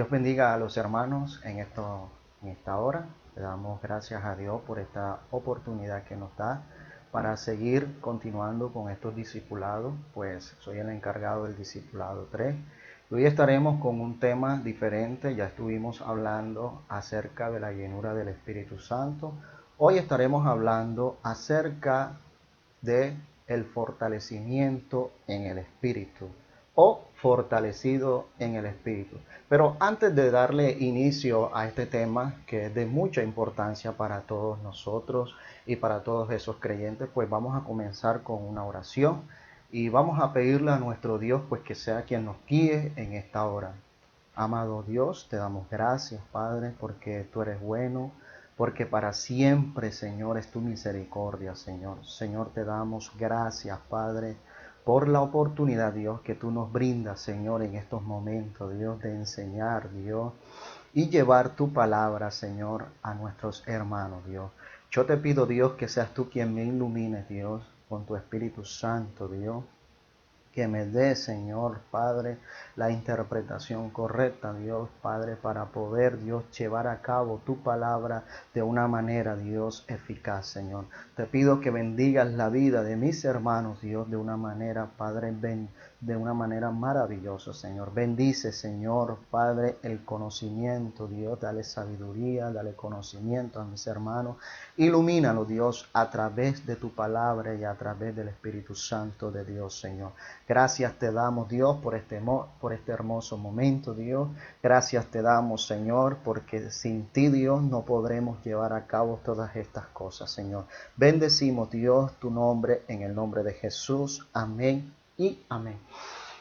Dios bendiga a los hermanos en esta hora. Le damos gracias a Dios por esta oportunidad que nos da para seguir continuando con estos discipulados, pues soy el encargado del discipulado 3. Hoy estaremos con un tema diferente. Ya estuvimos hablando acerca de la llenura del Espíritu Santo. Hoy estaremos hablando acerca de el fortalecimiento en el Espíritu o fortalecido en el Espíritu. Pero antes de darle inicio a este tema, que es de mucha importancia para todos nosotros y para todos esos creyentes, pues vamos a comenzar con una oración y vamos a pedirle a nuestro Dios pues que sea quien nos guíe en esta hora. Amado Dios, te damos gracias, Padre, porque tú eres bueno, porque para siempre, Señor, es tu misericordia, Señor. Señor, te damos gracias, Padre, por la oportunidad, Dios, que tú nos brindas, Señor, en estos momentos, Dios, de enseñar, Dios, y llevar tu palabra, Señor, a nuestros hermanos, Dios. Yo te pido, Dios, que seas tú quien me ilumines, Dios, con tu Espíritu Santo, Dios, que me dé, Señor Padre, la interpretación correcta, Dios Padre, para poder, Dios, llevar a cabo tu palabra de una manera, Dios, eficaz, Señor. Te pido que bendigas la vida de mis hermanos, Dios, de una manera, Padre, de una manera maravillosa, Señor. Bendice, Señor Padre, el conocimiento, Dios, dale sabiduría, dale conocimiento a mis hermanos. Ilumínalo, Dios, a través de tu palabra y a través del Espíritu Santo de Dios, Señor. Gracias te damos, Dios, por este hermoso momento, Dios. Gracias te damos, Señor, porque sin ti, Dios, no podremos llevar a cabo todas estas cosas, Señor. Bendecimos, Dios, tu nombre en el nombre de Jesús. Amén y amén.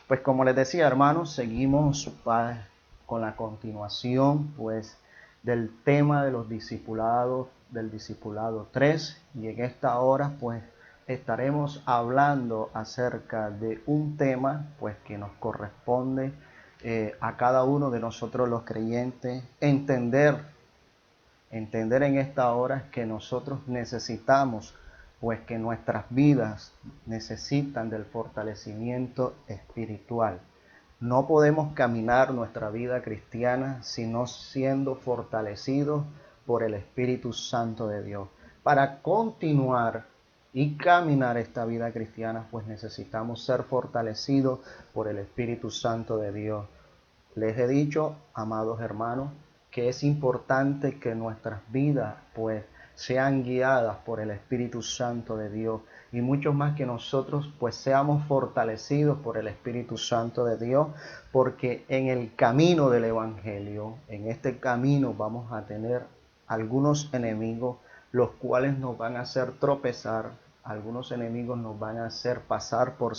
Pues como les decía, hermanos, seguimos con la continuación, pues, del tema de los discipulados, del discipulado 3. Y en esta hora, pues, estaremos hablando acerca de un tema pues que nos corresponde a cada uno de nosotros los creyentes entender en esta hora que nosotros necesitamos, pues que nuestras vidas necesitan del fortalecimiento espiritual. No podemos caminar nuestra vida cristiana sino siendo fortalecidos por el Espíritu Santo de Dios. Para continuar y caminar esta vida cristiana, pues necesitamos ser fortalecidos por el Espíritu Santo de Dios. Les he dicho, amados hermanos, que es importante que nuestras vidas pues sean guiadas por el Espíritu Santo de Dios y mucho más que nosotros pues seamos fortalecidos por el Espíritu Santo de Dios, porque en el camino del Evangelio, en este camino vamos a tener algunos enemigos los cuales nos van a hacer tropezar, algunos enemigos nos van a hacer pasar por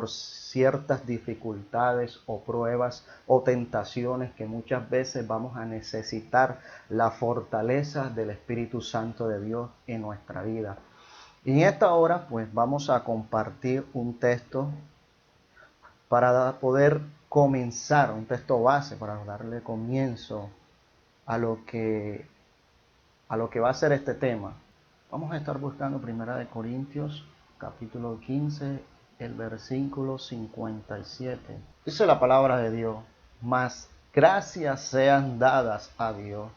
ciertas dificultades o pruebas o tentaciones que muchas veces vamos a necesitar la fortaleza del Espíritu Santo de Dios en nuestra vida. Y en esta hora pues vamos a compartir un texto para poder comenzar, un texto base para darle comienzo a lo que va a ser este tema. Vamos a estar buscando 1 Corintios capítulo 15, el versículo 57. Dice la palabra de Dios: mas gracias sean dadas a Dios,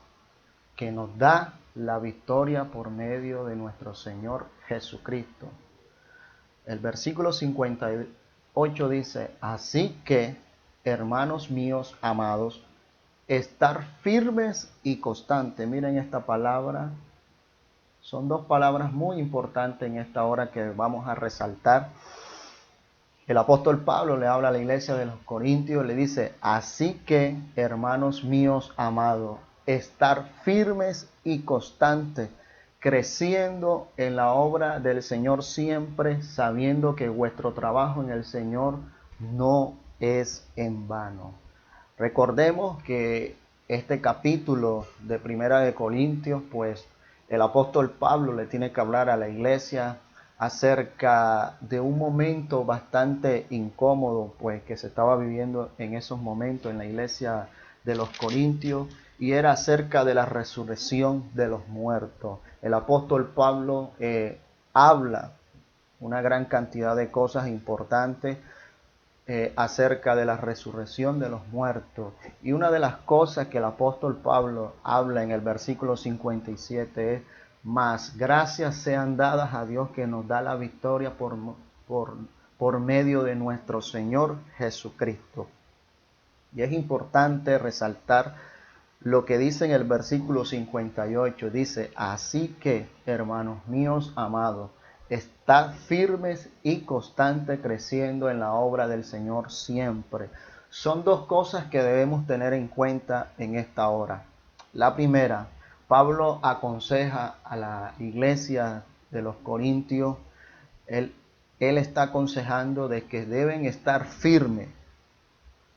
que nos da la victoria por medio de nuestro Señor Jesucristo. El versículo 58 dice: así que, hermanos míos amados, estar firmes y constantes. Miren esta palabra. Son dos palabras muy importantes en esta hora que vamos a resaltar. El apóstol Pablo le habla a la iglesia de los Corintios, le dice: así que, hermanos míos amados, estar firmes y constantes, creciendo en la obra del Señor siempre, sabiendo que vuestro trabajo en el Señor no es en vano. Recordemos que este capítulo de 1 Corintios, pues el apóstol Pablo le tiene que hablar a la iglesia acerca de un momento bastante incómodo, pues que se estaba viviendo en esos momentos en la iglesia de los Corintios, y era acerca de la resurrección de los muertos. El apóstol Pablo habla una gran cantidad de cosas importantes acerca de la resurrección de los muertos. Y una de las cosas que el apóstol Pablo habla en el versículo 57 es: mas gracias sean dadas a Dios que nos da la victoria por, por medio de nuestro Señor Jesucristo. Y es importante resaltar lo que dice en el versículo 58. Dice: así que, hermanos míos amados, estad firmes y constantes, creciendo en la obra del Señor siempre. Son dos cosas que debemos tener en cuenta en esta hora. La primera, Pablo aconseja a la iglesia de los Corintios, él, él está aconsejando de que deben estar firmes.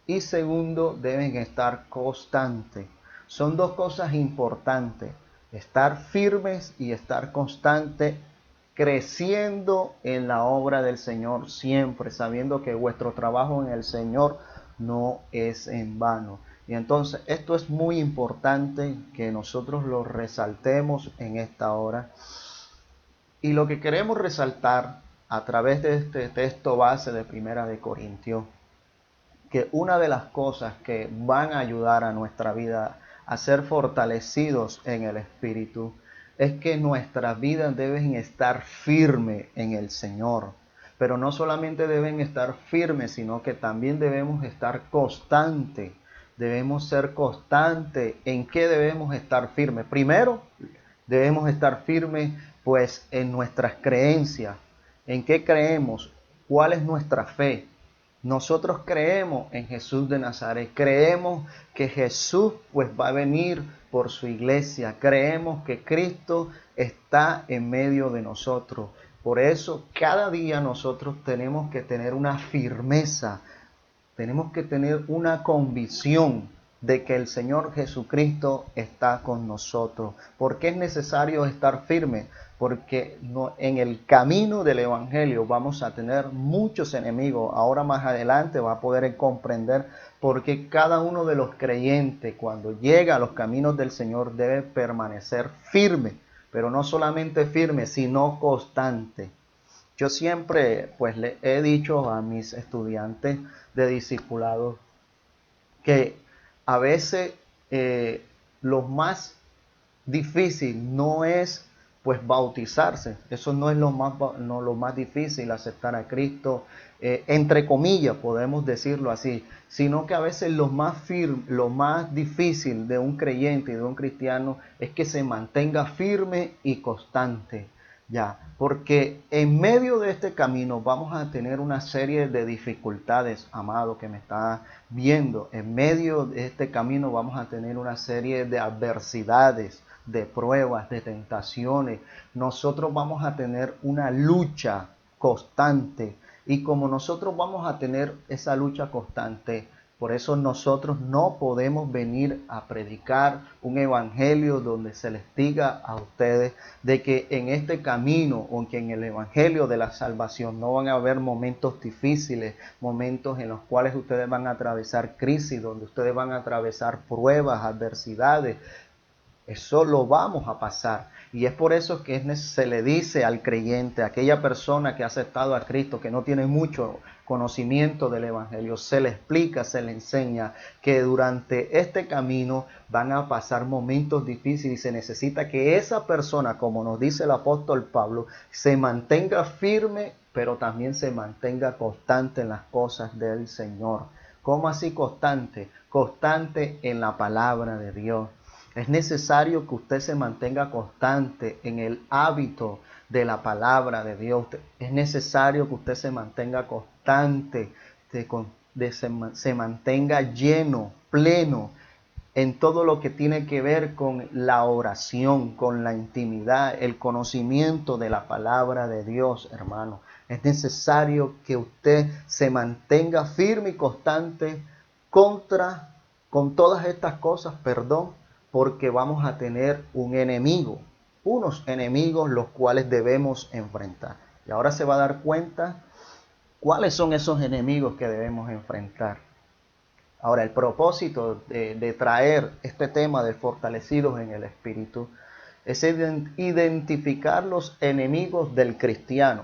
Y segundo, deben estar constantes. Son dos cosas importantes: estar firmes y estar constantes, creciendo en la obra del Señor siempre, sabiendo que vuestro trabajo en el Señor no es en vano. Y entonces esto es muy importante que nosotros lo resaltemos en esta hora. Y lo que queremos resaltar a través de este texto base de Primera de Corintios, que una de las cosas que van a ayudar a nuestra vida a ser fortalecidos en el Espíritu es que nuestras vidas deben estar firmes en el Señor. Pero no solamente deben estar firmes, sino que también debemos estar constantes. Debemos ser constantes. ¿En qué debemos estar firmes? Primero, debemos estar firmes pues en nuestras creencias. ¿En qué creemos? ¿Cuál es nuestra fe? Nosotros creemos en Jesús de Nazaret, creemos que Jesús pues va a venir por su iglesia, creemos que Cristo está en medio de nosotros. Por eso cada día nosotros tenemos que tener una firmeza, tenemos que tener una convicción de que el Señor Jesucristo está con nosotros. ¿Por qué es necesario estar firme? Porque en el camino del Evangelio vamos a tener muchos enemigos. Ahora más adelante va a poder comprender por qué cada uno de los creyentes, cuando llega a los caminos del Señor, debe permanecer firme. Pero no solamente firme, sino constante. Yo siempre pues le he dicho a mis estudiantes de discipulado que a veces lo más difícil no es pues bautizarse. Eso no es lo más difícil, aceptar a Cristo, entre comillas podemos decirlo así, sino que a veces lo más difícil de un creyente y de un cristiano es que se mantenga firme y constante. Ya, porque en medio de este camino vamos a tener una serie de dificultades, amado que me está viendo. En medio de este camino vamos a tener una serie de adversidades, de pruebas, de tentaciones. Nosotros vamos a tener una lucha constante. Y como nosotros vamos a tener esa lucha constante, por eso nosotros no podemos venir a predicar un evangelio donde se les diga a ustedes de que en este camino o que en el evangelio de la salvación no van a haber momentos difíciles, momentos en los cuales ustedes van a atravesar crisis, donde ustedes van a atravesar pruebas, adversidades. Eso lo vamos a pasar. Y es por eso que se le dice al creyente, a aquella persona que ha aceptado a Cristo, que no tiene mucho conocimiento del Evangelio, se le explica, se le enseña que durante este camino van a pasar momentos difíciles y se necesita que esa persona, como nos dice el apóstol Pablo, se mantenga firme, pero también se mantenga constante en las cosas del Señor. ¿Cómo así constante? Constante en la palabra de Dios. Es necesario que usted se mantenga constante en el hábito de la palabra de Dios. Es necesario que usted se mantenga constante, se mantenga lleno, pleno en todo lo que tiene que ver con la oración, con la intimidad, el conocimiento de la palabra de Dios, hermano. Es necesario que usted se mantenga firme y constante con todas estas cosas, porque vamos a tener un enemigo, unos enemigos los cuales debemos enfrentar. Y ahora se va a dar cuenta cuáles son esos enemigos que debemos enfrentar. Ahora, el propósito de traer este tema de fortalecidos en el Espíritu es identificar los enemigos del cristiano,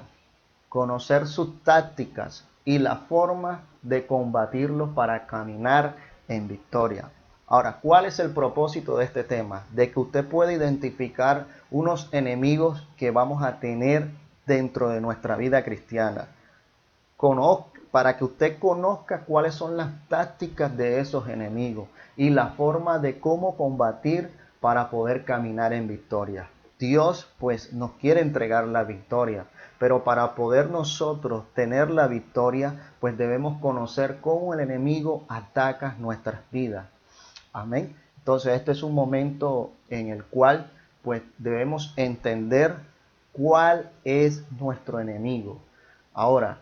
conocer sus tácticas, y la forma de combatirlos para caminar en victoria. Ahora, ¿cuál es el propósito de este tema? De que usted pueda identificar unos enemigos que vamos a tener dentro de nuestra vida cristiana. Para que usted conozca cuáles son las tácticas de esos enemigos y la forma de cómo combatir para poder caminar en victoria. Dios pues nos quiere entregar la victoria, pero para poder nosotros tener la victoria, pues debemos conocer cómo el enemigo ataca nuestras vidas. Amén. Entonces este es un momento en el cual pues debemos entender cuál es nuestro enemigo. Ahora,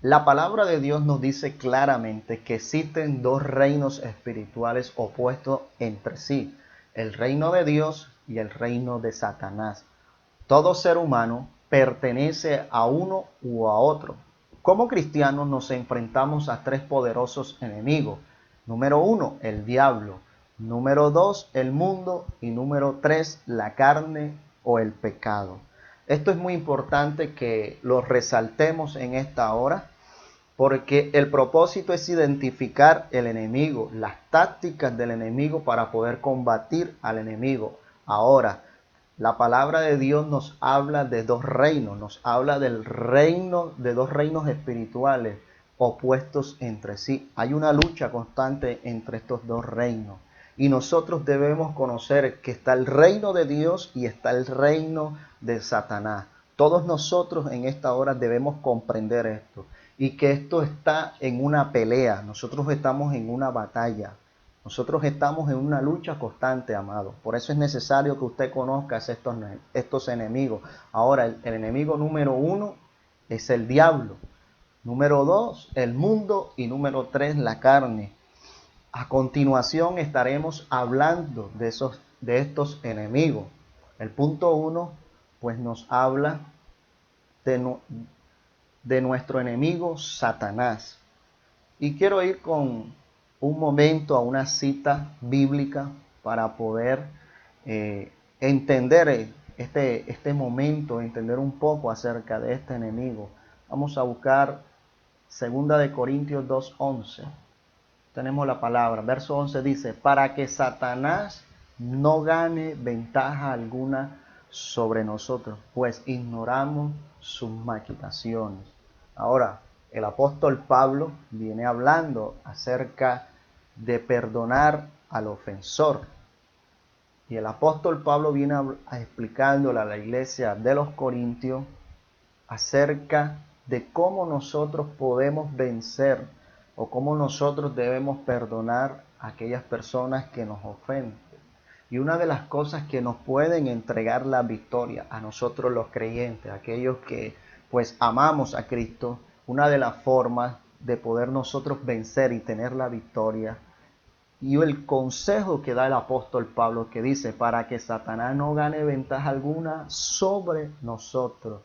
la palabra de Dios nos dice claramente que existen dos reinos espirituales opuestos entre sí, el reino de Dios y el reino de Satanás. Todo ser humano pertenece a uno u a otro. Como cristianos nos enfrentamos a tres poderosos enemigos. Número 1, el diablo. Número 2, el mundo. Y número 3, la carne o el pecado. Esto es muy importante que lo resaltemos en esta hora, porque el propósito es identificar el enemigo, las tácticas del enemigo para poder combatir al enemigo. Ahora, la palabra de Dios nos habla de dos reinos, nos habla del reino, de dos reinos espirituales opuestos entre sí. Hay una lucha constante entre estos dos reinos. Y nosotros debemos conocer que está el reino de Dios y está el reino de Satanás. Todos nosotros en esta hora debemos comprender esto y que esto está en una pelea. Nosotros estamos en una batalla. Nosotros estamos en una lucha constante, amado. Por eso es necesario que usted conozca estos enemigos. Ahora, el enemigo número 1 es el diablo. Número 2, el mundo. Y número 3, la carne. A continuación estaremos hablando de estos enemigos. El punto 1, pues nos habla de nuestro enemigo Satanás. Y quiero ir con un momento a una cita bíblica para poder entender este momento, entender un poco acerca de este enemigo. Vamos a buscar 2 Corintios 2:11. Tenemos la palabra. Verso 11 dice, para que Satanás no gane ventaja alguna sobre nosotros, pues ignoramos sus maquinaciones. Ahora, el apóstol Pablo viene hablando acerca de perdonar al ofensor. Y el apóstol Pablo viene explicándole a la iglesia de los Corintios acerca de cómo nosotros podemos vencer o cómo nosotros debemos perdonar a aquellas personas que nos ofenden. Y una de las cosas que nos pueden entregar la victoria a nosotros los creyentes, aquellos que pues amamos a Cristo, una de las formas de poder nosotros vencer y tener la victoria, y el consejo que da el apóstol Pablo, que dice, para que Satanás no gane ventaja alguna sobre nosotros.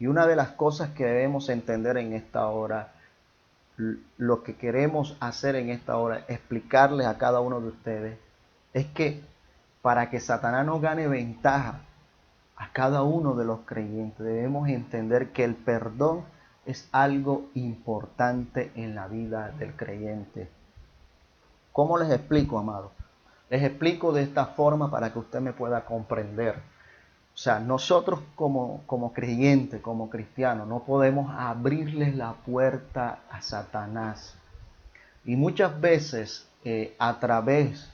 Y una de las cosas que debemos entender en esta hora, lo que queremos hacer en esta hora, explicarles a cada uno de ustedes, es que para que Satanás no gane ventaja a cada uno de los creyentes, debemos entender que el perdón es algo importante en la vida del creyente. ¿Cómo les explico, amado? Les explico de esta forma para que usted me pueda comprender. O sea, nosotros como creyentes, como cristianos, no podemos abrirles la puerta a Satanás. Y muchas veces, a través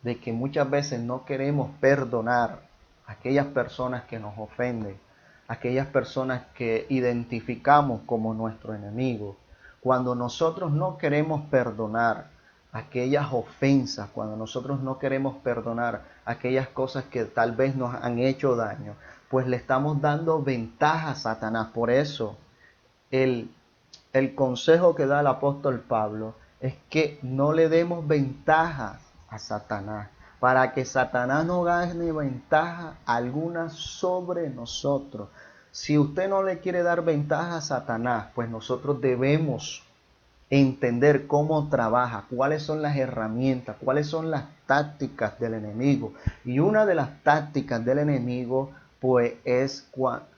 de que muchas veces no queremos perdonar a aquellas personas que nos ofenden, aquellas personas que identificamos como nuestro enemigo, cuando nosotros no queremos perdonar aquellas ofensas, cuando nosotros no queremos perdonar aquellas cosas que tal vez nos han hecho daño, pues le estamos dando ventaja a Satanás. Por eso el consejo que da el apóstol Pablo es que no le demos ventaja a Satanás, para que Satanás no gane ventaja alguna sobre nosotros. Si usted no le quiere dar ventaja a Satanás, pues nosotros debemos entender cómo trabaja, cuáles son las herramientas, cuáles son las tácticas del enemigo. Y una de las tácticas del enemigo pues es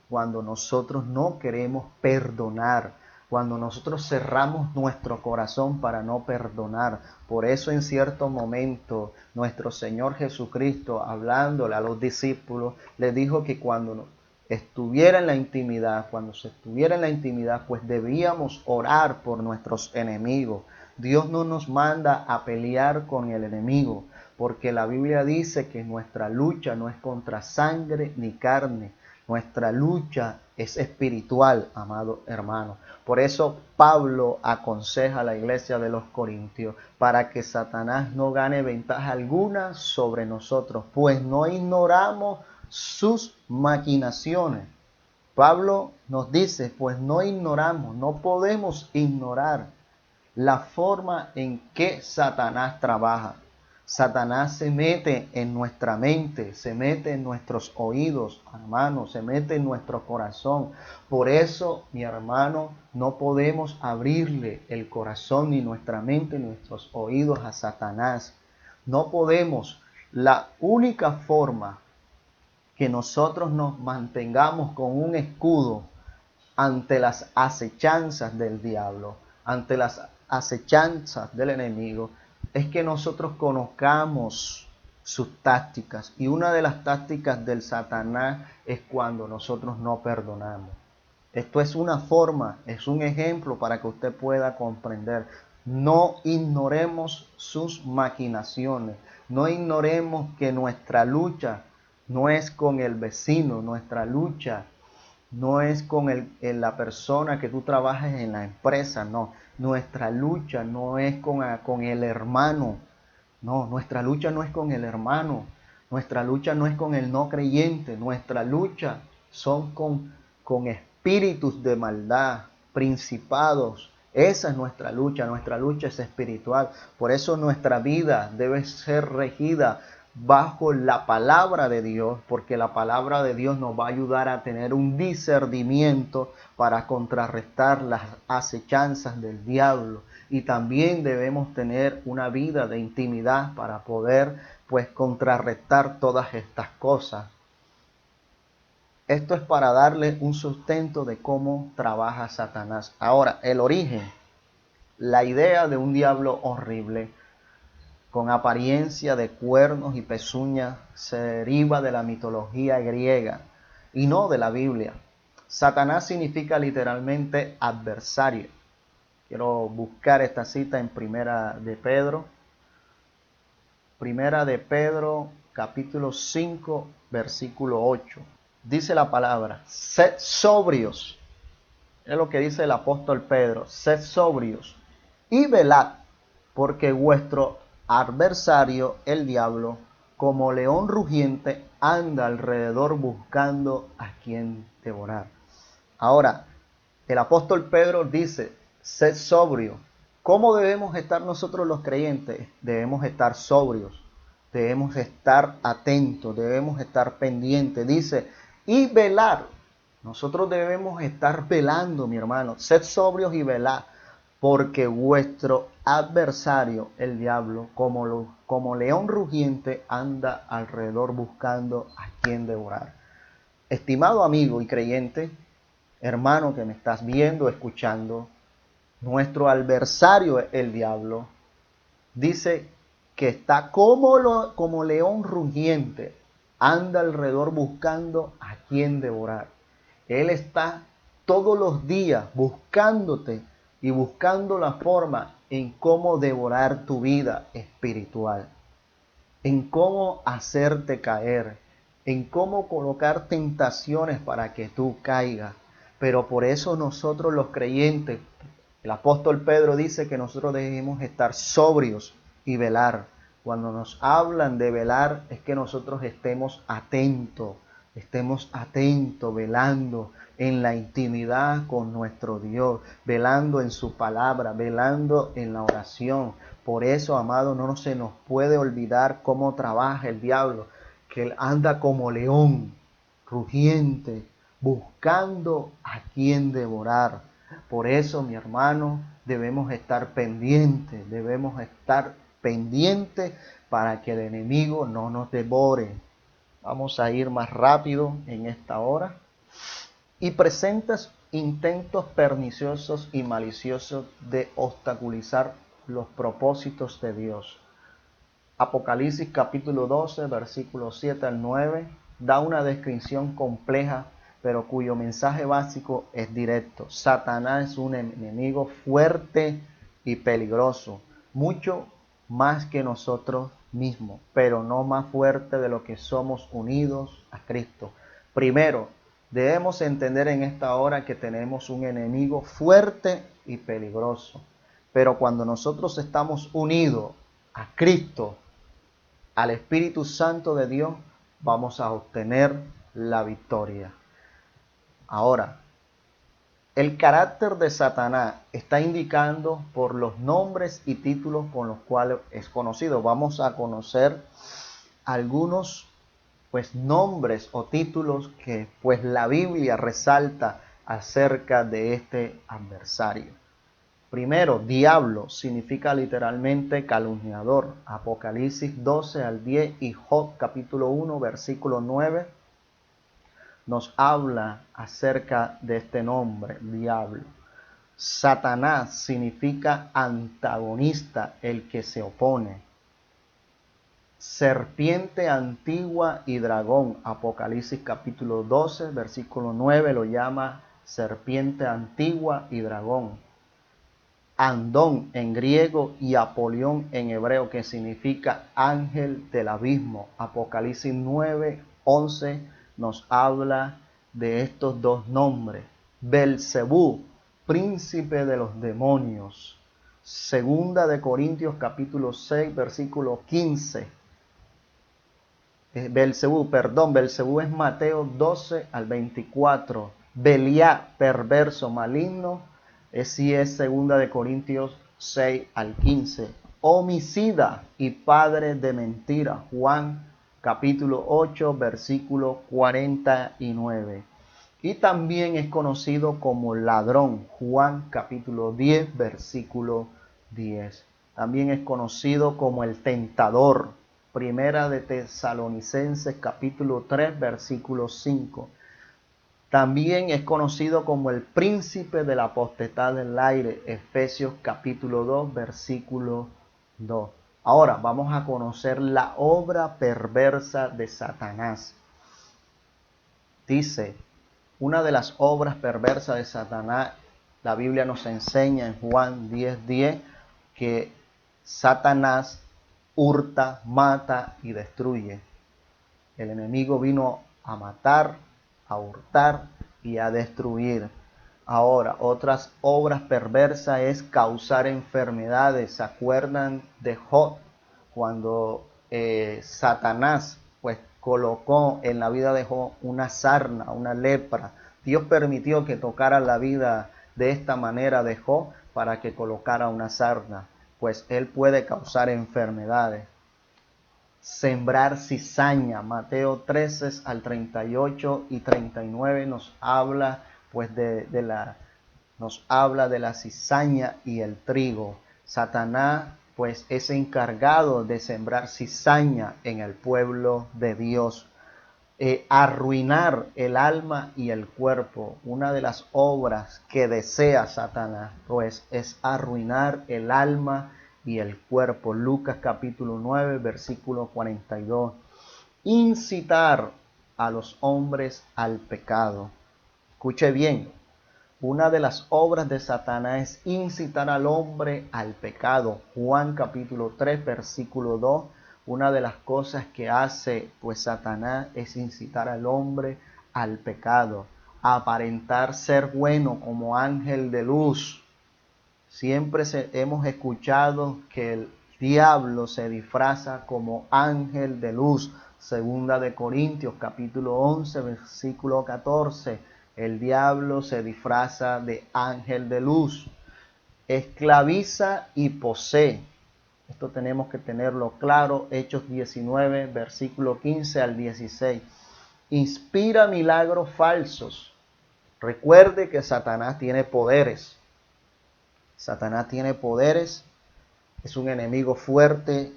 cuando nosotros no queremos perdonar cuando nosotros cerramos nuestro corazón para no perdonar. Por eso en cierto momento nuestro Señor Jesucristo, hablándole a los discípulos, les dijo que cuando estuviera en la intimidad, cuando se estuviera en la intimidad, pues debíamos orar por nuestros enemigos. Dios no nos manda a pelear con el enemigo, porque la Biblia dice que nuestra lucha no es contra sangre ni carne. Nuestra lucha es espiritual, amado hermano. Por eso Pablo aconseja a la iglesia de los Corintios para que Satanás no gane ventaja alguna sobre nosotros, pues no ignoramos sus maquinaciones. Pablo nos dice, pues no ignoramos, no podemos ignorar la forma en que Satanás trabaja. Satanás se mete en nuestra mente, se mete en nuestros oídos, hermano, se mete en nuestro corazón. Por eso, mi hermano, no podemos abrirle el corazón ni nuestra mente ni nuestros oídos a Satanás. No podemos. La única forma que nosotros nos mantengamos con un escudo ante las acechanzas del diablo, ante las acechanzas del enemigo, es que nosotros conozcamos sus tácticas. Y una de las tácticas del Satanás es cuando nosotros no perdonamos. Esto es una forma, es un ejemplo para que usted pueda comprender. No ignoremos sus maquinaciones, no ignoremos que nuestra lucha no es con el vecino, nuestra lucha no es con la persona que tú trabajas en la empresa, no. Nuestra lucha no es con el hermano, no. Nuestra lucha no es con el hermano, nuestra lucha no es con el no creyente, nuestra lucha son con espíritus de maldad, principados. Esa es nuestra lucha es espiritual. Por eso nuestra vida debe ser regida bajo la palabra de Dios, porque la palabra de Dios nos va a ayudar a tener un discernimiento para contrarrestar las acechanzas del diablo. Y también debemos tener una vida de intimidad para poder pues contrarrestar todas estas cosas. Esto es para darle un sustento de cómo trabaja Satanás. Ahora, el origen, la idea de un diablo horrible con apariencia de cuernos y pezuñas se deriva de la mitología griega y no de la Biblia. Satanás significa literalmente adversario. Quiero buscar esta cita en Primera de Pedro. Primera de Pedro, capítulo 5, versículo 8. Dice la palabra, sed sobrios. Es lo que dice el apóstol Pedro, sed sobrios y velad, porque vuestro adversario, el diablo, como león rugiente, anda alrededor buscando a quien devorar. Ahora, el apóstol Pedro dice, sed sobrio. ¿Cómo debemos estar nosotros los creyentes? Debemos estar sobrios, debemos estar atentos, debemos estar pendientes. Dice, y velar. Nosotros debemos estar velando, mi hermano. Sed sobrios y velad, porque vuestro adversario, el diablo, como león rugiente, anda alrededor buscando a quien devorar. Estimado amigo y creyente, hermano que me estás viendo, escuchando, nuestro adversario, el diablo, dice que está como león rugiente, anda alrededor buscando a quien devorar. Él está todos los días buscándote y buscando la forma en cómo devorar tu vida espiritual, en cómo hacerte caer, en cómo colocar tentaciones para que tú caigas. Pero por eso nosotros los creyentes, el apóstol Pedro dice que nosotros debemos estar sobrios y velar. Cuando nos hablan de velar es que nosotros estemos atentos, velando en la intimidad con nuestro Dios, velando en su palabra, velando en la oración. Por eso, amado, no se nos puede olvidar cómo trabaja el diablo, que él anda como león, rugiente, buscando a quien devorar. Por eso, mi hermano, debemos estar pendientes, para que el enemigo no nos devore. Vamos a ir más rápido en esta hora. Y presentas intentos perniciosos y maliciosos de obstaculizar los propósitos de Dios. Apocalipsis capítulo 12, versículos 7 al 9, da una descripción compleja, pero cuyo mensaje básico es directo. Satanás es un enemigo fuerte y peligroso, mucho más que nosotros mismos, pero no más fuerte de lo que somos unidos a Cristo. Primero, debemos entender en esta hora que tenemos un enemigo fuerte y peligroso, pero cuando nosotros estamos unidos a Cristo, al Espíritu Santo de Dios, vamos a obtener la victoria. Ahora, el carácter de Satanás está indicando por los nombres y títulos con los cuales es conocido. Vamos a conocer algunos nombres o títulos que la Biblia resalta acerca de este adversario. Primero, diablo significa literalmente calumniador. Apocalipsis 12 al 10 y Job capítulo 1 versículo 9 nos habla acerca de este nombre, diablo. Satanás significa antagonista, el que se opone. Serpiente antigua y dragón. Apocalipsis capítulo 12 versículo 9 lo llama serpiente antigua y dragón. Andón en griego y Apolión en hebreo, que significa ángel del abismo. Apocalipsis 9, 11 nos habla de estos dos nombres. Belcebú, príncipe de los demonios. Segunda de Corintios capítulo 6, versículo 15. Belcebú es Mateo 12 al 24. Belial, perverso, maligno, sí es segunda de Corintios 6 al 15. Homicida y padre de mentira, Juan capítulo 8 versículo 49. Y también es conocido como ladrón, Juan capítulo 10 versículo 10. También es conocido como el tentador, Primera de Tesalonicenses capítulo 3 versículo 5. También es conocido como el príncipe de la potestad del aire, Efesios capítulo 2 versículo 2. Ahora vamos a conocer la obra perversa de Satanás. Dice, una de las obras perversas de Satanás, la Biblia nos enseña en Juan 10:10 que Satanás hurta, mata y destruye. El enemigo vino a matar, a hurtar y a destruir. Ahora, otras obras perversas es causar enfermedades. ¿Se acuerdan de Job? Cuando Satanás colocó en la vida de Job una sarna, una lepra. Dios permitió que tocara la vida de esta manera de Job para que colocara una sarna, pues él puede causar enfermedades. Sembrar cizaña, Mateo 13 al 38 y 39 nos habla nos habla de la cizaña y el trigo. Satanás es encargado de sembrar cizaña en el pueblo de Dios. Arruinar el alma y el cuerpo. Una de las obras que desea Satanás es arruinar el alma y el cuerpo. Lucas capítulo 9 versículo 42. Incitar a los hombres al pecado. Escuche bien, una de las obras de Satanás es incitar al hombre al pecado. Juan capítulo 3 versículo 2. Una de las cosas que hace Satanás es incitar al hombre al pecado, a aparentar ser bueno como ángel de luz. Siempre hemos escuchado que el diablo se disfraza como ángel de luz. Segunda de Corintios capítulo 11 versículo 14. El diablo se disfraza de ángel de luz. Esclaviza y posee. Esto tenemos que tenerlo claro. Hechos 19, versículo 15 al 16. Inspira milagros falsos. Recuerde que Satanás tiene poderes. Satanás tiene poderes. Es un enemigo fuerte.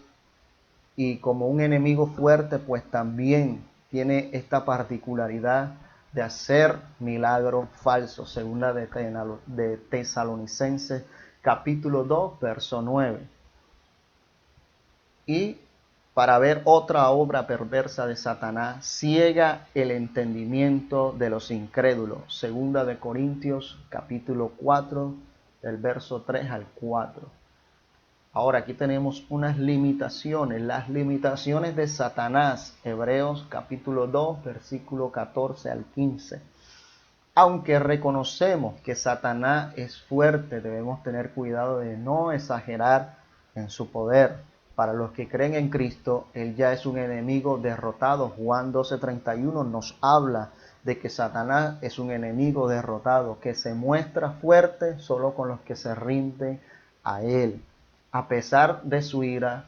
Y como un enemigo fuerte, también tiene esta particularidad de hacer milagros falsos. Segunda de Tesalonicenses capítulo 2, verso 9. Y para ver otra obra perversa de Satanás, ciega el entendimiento de los incrédulos. Segunda de Corintios capítulo 4, del verso 3 al 4. Ahora aquí tenemos unas limitaciones, las limitaciones de Satanás, Hebreos capítulo 2, versículo 14 al 15. Aunque reconocemos que Satanás es fuerte, debemos tener cuidado de no exagerar en su poder. Para los que creen en Cristo, Él ya es un enemigo derrotado. Juan 12:31 nos habla de que Satanás es un enemigo derrotado, que se muestra fuerte solo con los que se rinden a Él. A pesar de su ira,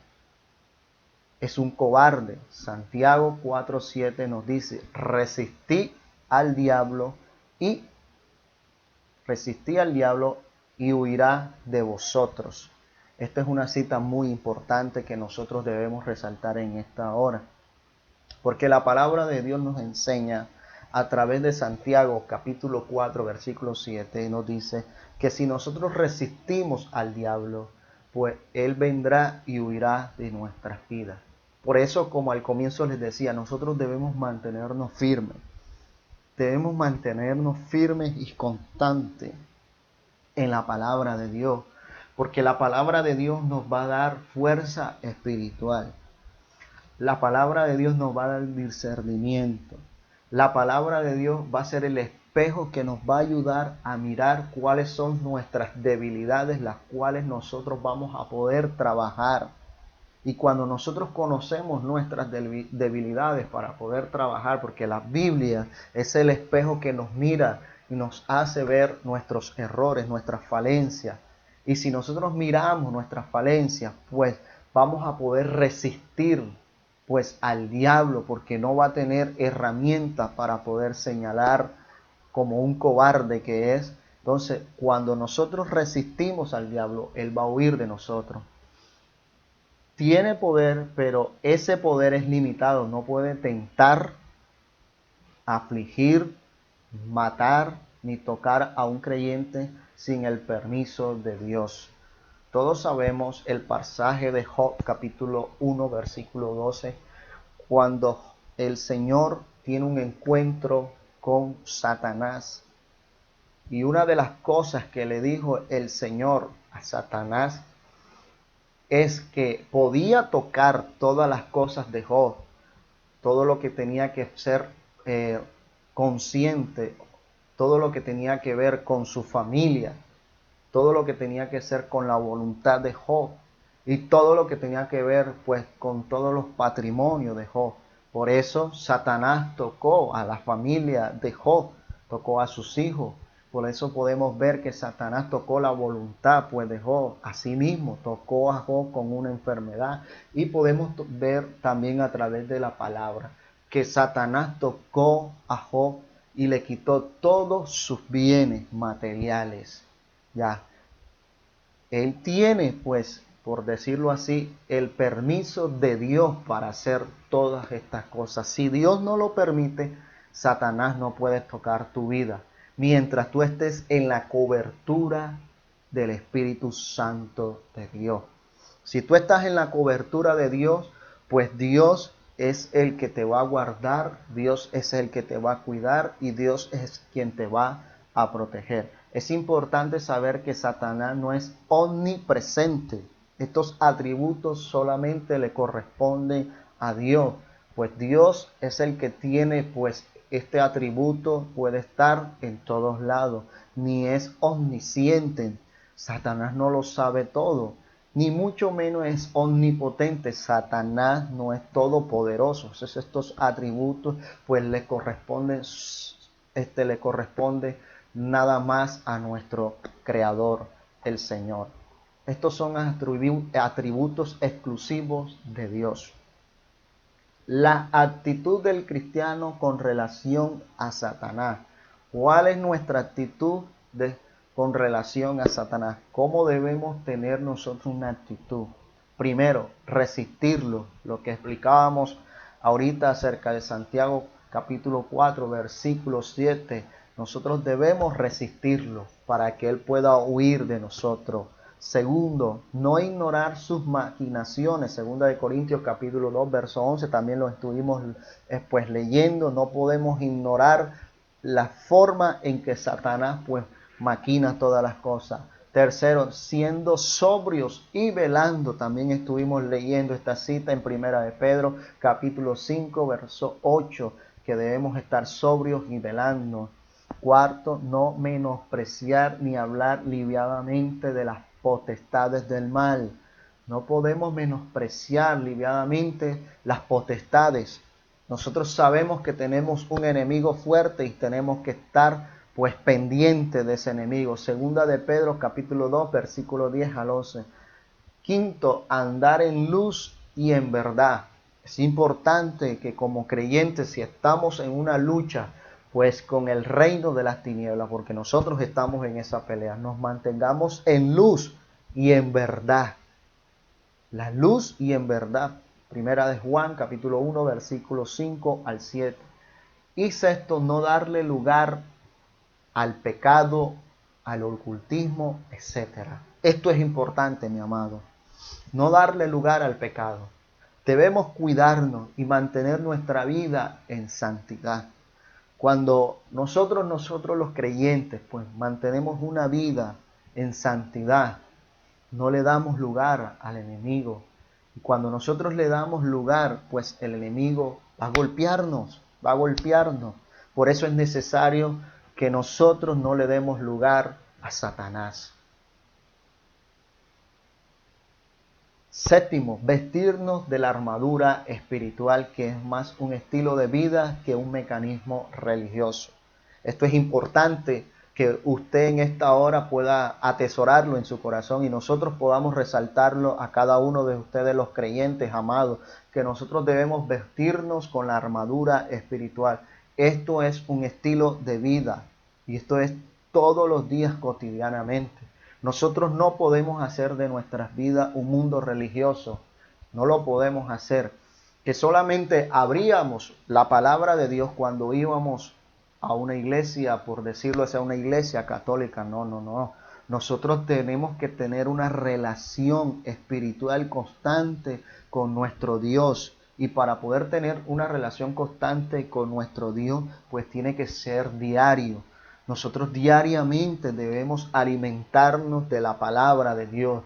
es un cobarde. Santiago 4:7 nos dice, resistid al diablo y huirá de vosotros. Esta es una cita muy importante que nosotros debemos resaltar en esta hora, porque la palabra de Dios nos enseña a través de Santiago capítulo 4 versículo 7, nos dice que si nosotros resistimos al diablo, pues él vendrá y huirá de nuestras vidas. Por eso, como al comienzo les decía, nosotros debemos mantenernos firmes. Debemos mantenernos firmes y constantes en la palabra de Dios, porque la palabra de Dios nos va a dar fuerza espiritual. La palabra de Dios nos va a dar discernimiento. La palabra de Dios va a ser el espejo que nos va a ayudar a mirar cuáles son nuestras debilidades, las cuales nosotros vamos a poder trabajar. Y cuando nosotros conocemos nuestras debilidades para poder trabajar, porque la Biblia es el espejo que nos mira y nos hace ver nuestros errores, nuestras falencias. Y si nosotros miramos nuestras falencias, pues vamos a poder resistir pues al diablo, porque no va a tener herramientas para poder señalar como un cobarde que es. Entonces, cuando nosotros resistimos al diablo, él va a huir de nosotros. Tiene poder, pero ese poder es limitado. No puede tentar, afligir, matar ni tocar a un creyente sin el permiso de Dios. Todos sabemos el pasaje de Job capítulo 1 versículo 12, cuando el Señor tiene un encuentro con Satanás. Y una de las cosas que le dijo el Señor a Satanás es que podía tocar todas las cosas de Job, todo lo que tenía que ser consciente, todo lo que tenía que ver con su familia, todo lo que tenía que ser con la voluntad de Job y todo lo que tenía que ver pues con todos los patrimonios de Job. Por eso Satanás tocó a la familia de Job, tocó a sus hijos. Por eso podemos ver que Satanás tocó la voluntad pues de Job. Asimismo tocó a Job con una enfermedad. Y podemos ver también a través de la palabra que Satanás tocó a Job y le quitó todos sus bienes materiales. Ya, él tiene, pues, por decirlo así, el permiso de Dios para hacer todas estas cosas. Si Dios no lo permite, Satanás no puede tocar tu vida, mientras tú estés en la cobertura del Espíritu Santo de Dios. Si tú estás en la cobertura de Dios, pues Dios es el que te va a guardar, Dios es el que te va a cuidar y Dios es quien te va a proteger. Es importante saber que Satanás no es omnipresente. Estos atributos solamente le corresponden a Dios, pues Dios es el que tiene, pues este atributo puede estar en todos lados, ni es omnisciente. Satanás no lo sabe todo, ni mucho menos es omnipotente. Satanás no es todopoderoso. Entonces estos atributos pues le corresponde nada más a nuestro Creador, el Señor. Estos son atributos exclusivos de Dios. La actitud del cristiano con relación a Satanás. ¿Cuál es nuestra actitud con relación a Satanás? ¿Cómo debemos tener nosotros una actitud? Primero, resistirlo. Lo que explicábamos ahorita acerca de Santiago capítulo 4, versículo 7, nosotros debemos resistirlo para que Él pueda huir de nosotros. Segundo, no ignorar sus maquinaciones. Segunda de Corintios capítulo 2, verso 11, también lo estuvimos pues leyendo. No podemos ignorar la forma en que Satanás pues maquina todas las cosas. Tercero, siendo sobrios y velando. También estuvimos leyendo esta cita en Primera de Pedro capítulo 5, verso 8, que debemos estar sobrios y velando. Cuarto, no menospreciar ni hablar livianamente de las potestades del mal. No podemos menospreciar livianamente las potestades. Nosotros sabemos que tenemos un enemigo fuerte y tenemos que estar pues pendiente de ese enemigo. Segunda de Pedro capítulo 2 versículo 10 al 11. Quinto, andar en luz y en verdad. Es importante que como creyentes, si estamos en una lucha pues con el reino de las tinieblas, porque nosotros estamos en esa pelea, nos mantengamos en luz y en verdad. La luz y en verdad. Primera de Juan capítulo 1 versículos 5 al 7. Y sexto, no darle lugar al pecado, al ocultismo, etcétera. Esto es importante, mi amado. No darle lugar al pecado. Debemos cuidarnos y mantener nuestra vida en santidad. Cuando nosotros los creyentes, pues mantenemos una vida en santidad, no le damos lugar al enemigo. Y cuando nosotros le damos lugar, pues el enemigo va a golpearnos, va a golpearnos. Por eso es necesario que nosotros no le demos lugar a Satanás. Séptimo, vestirnos de la armadura espiritual, que es más un estilo de vida que un mecanismo religioso. Esto es importante que usted en esta hora pueda atesorarlo en su corazón y nosotros podamos resaltarlo a cada uno de ustedes los creyentes amados, que nosotros debemos vestirnos con la armadura espiritual. Esto es un estilo de vida y esto es todos los días cotidianamente. Nosotros no podemos hacer de nuestras vidas un mundo religioso, no lo podemos hacer. Que solamente abríamos la palabra de Dios cuando íbamos a una iglesia, por decirlo así, a una iglesia católica. No. Nosotros tenemos que tener una relación espiritual constante con nuestro Dios. Y para poder tener una relación constante con nuestro Dios, pues tiene que ser diario. Nosotros diariamente debemos alimentarnos de la palabra de Dios.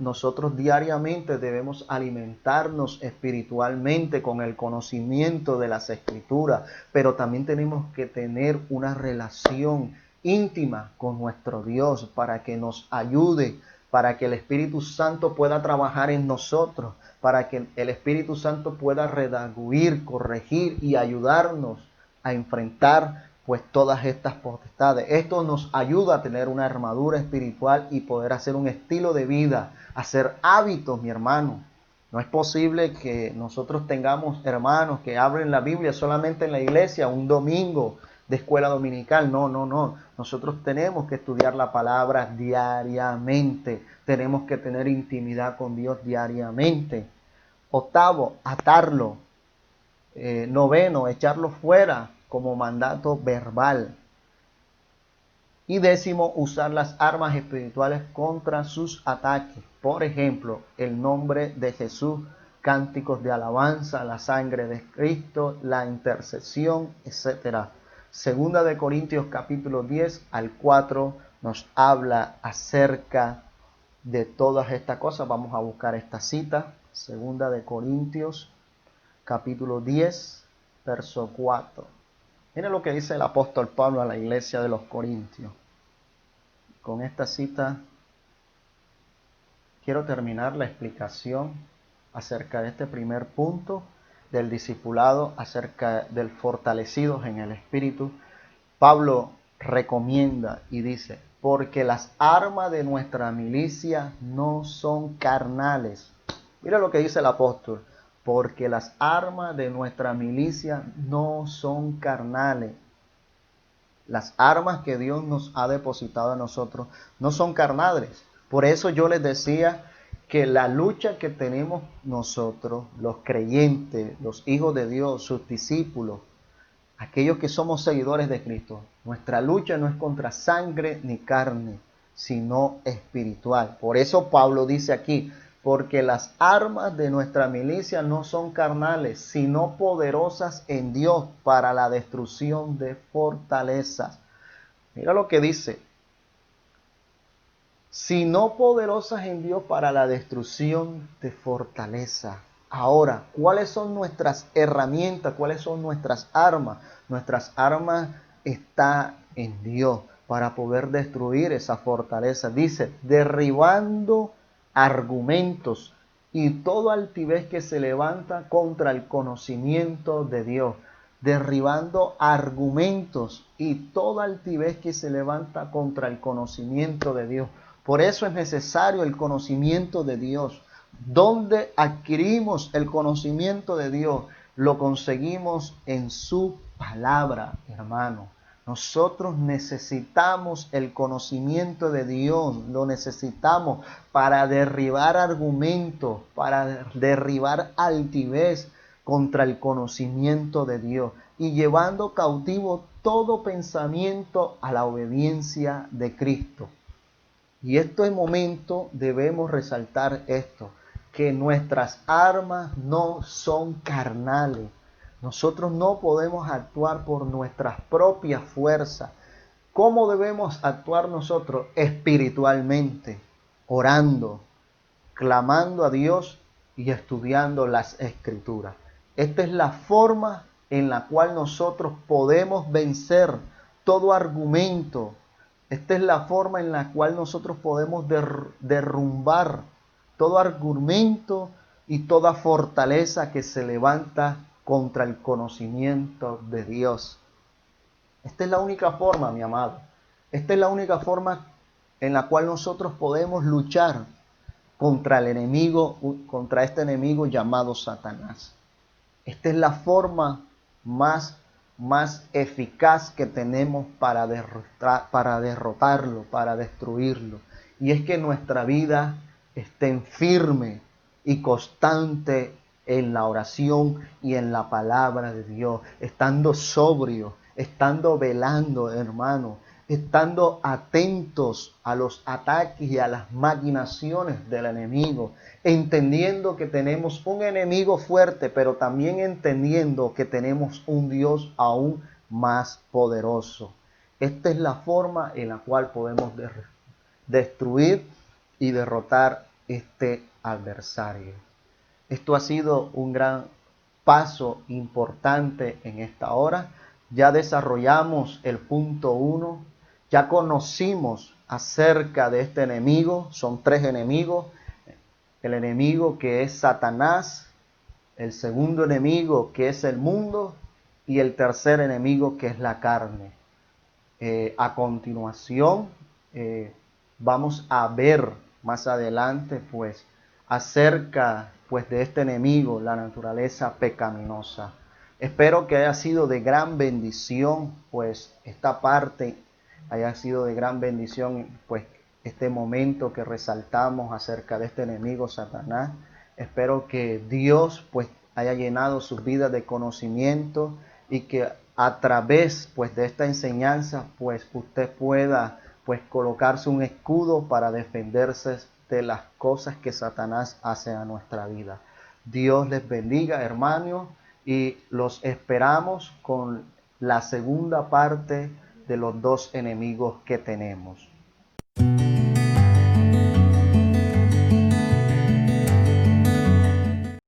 Nosotros diariamente debemos alimentarnos espiritualmente con el conocimiento de las Escrituras. Pero también tenemos que tener una relación íntima con nuestro Dios para que nos ayude, para que el Espíritu Santo pueda trabajar en nosotros, para que el Espíritu Santo pueda redarguir, corregir y ayudarnos a enfrentar pues todas estas potestades. Esto nos ayuda a tener una armadura espiritual y poder hacer un estilo de vida, hacer hábitos, mi hermano. No es posible que nosotros tengamos hermanos que abren la Biblia solamente en la iglesia un domingo de escuela dominical. No. Nosotros tenemos que estudiar la palabra diariamente. Tenemos que tener intimidad con Dios diariamente. Octavo, atarlo. Noveno, echarlo fuera como mandato verbal. Y décimo, usar las armas espirituales contra sus ataques. Por ejemplo, el nombre de Jesús, cánticos de alabanza, la sangre de Cristo, la intercesión, etc. Segunda de Corintios capítulo 10 al 4 nos habla acerca de todas estas cosas. Vamos a buscar esta cita. Segunda de Corintios capítulo 10, verso 4. Miren lo que dice el apóstol Pablo a la iglesia de los Corintios. Con esta cita quiero terminar la explicación acerca de este primer punto del discipulado, acerca del fortalecidos en el Espíritu. Pablo recomienda y dice, porque las armas de nuestra milicia no son carnales. Mira lo que dice el apóstol. Porque las armas de nuestra milicia no son carnales. Las armas que Dios nos ha depositado a nosotros no son carnales. Por eso yo les decía que la lucha que tenemos nosotros, los creyentes, los hijos de Dios, sus discípulos, aquellos que somos seguidores de Cristo, nuestra lucha no es contra sangre ni carne, sino espiritual. Por eso Pablo dice aquí, porque las armas de nuestra milicia no son carnales, sino poderosas en Dios para la destrucción de fortalezas. Mira lo que dice, sino poderosas en Dios para la destrucción de fortalezas. Ahora, ¿cuáles son nuestras herramientas? ¿Cuáles son nuestras armas? Nuestras armas están en Dios para poder destruir esa fortaleza. Dice, derribando argumentos y toda altivez que se levanta contra el conocimiento de Dios. Derribando argumentos y toda altivez que se levanta contra el conocimiento de Dios. Por eso es necesario el conocimiento de Dios. ¿Dónde adquirimos el conocimiento de Dios? Lo conseguimos en su palabra, hermano. Nosotros necesitamos el conocimiento de Dios, lo necesitamos para derribar argumentos, para derribar altivez contra el conocimiento de Dios y llevando cautivo todo pensamiento a la obediencia de Cristo. Y este momento debemos resaltar esto, que nuestras armas no son carnales. Nosotros no podemos actuar por nuestras propias fuerzas. ¿Cómo debemos actuar nosotros? Espiritualmente, orando, clamando a Dios y estudiando las Escrituras. Esta es la forma en la cual nosotros podemos vencer todo argumento. Esta es la forma en la cual nosotros podemos derrumbar todo argumento y toda fortaleza que se levanta contra el conocimiento de Dios. Esta es la única forma, mi amado. Esta es la única forma en la cual nosotros podemos luchar contra el enemigo, contra este enemigo llamado Satanás. Esta es la forma más eficaz que tenemos para derrotarlo, para destruirlo. Y es que nuestra vida esté firme y constante en la oración y en la palabra de Dios, estando sobrio, estando velando, hermano, estando atentos a los ataques y a las maquinaciones del enemigo, entendiendo que tenemos un enemigo fuerte, pero también entendiendo que tenemos un Dios aún más poderoso. Esta es la forma en la cual podemos destruir y derrotar este adversario. Esto ha sido un gran paso importante en esta hora. Ya desarrollamos el punto 1, ya conocimos acerca de este enemigo. Son 3 enemigos: el enemigo que es Satanás, el segundo enemigo que es el mundo y el tercer enemigo que es la carne. A continuación vamos a ver más adelante pues acerca pues de este enemigo, la naturaleza pecaminosa. Espero que haya sido de gran bendición pues esta parte, haya sido de gran bendición pues este momento que resaltamos acerca de este enemigo Satanás. Espero que Dios pues haya llenado sus vidas de conocimiento y que a través pues de esta enseñanza pues usted pueda pues colocarse un escudo para defenderse de las cosas que Satanás hace a nuestra vida. Dios les bendiga, hermanos, y los esperamos con la segunda parte de los 2 enemigos que tenemos.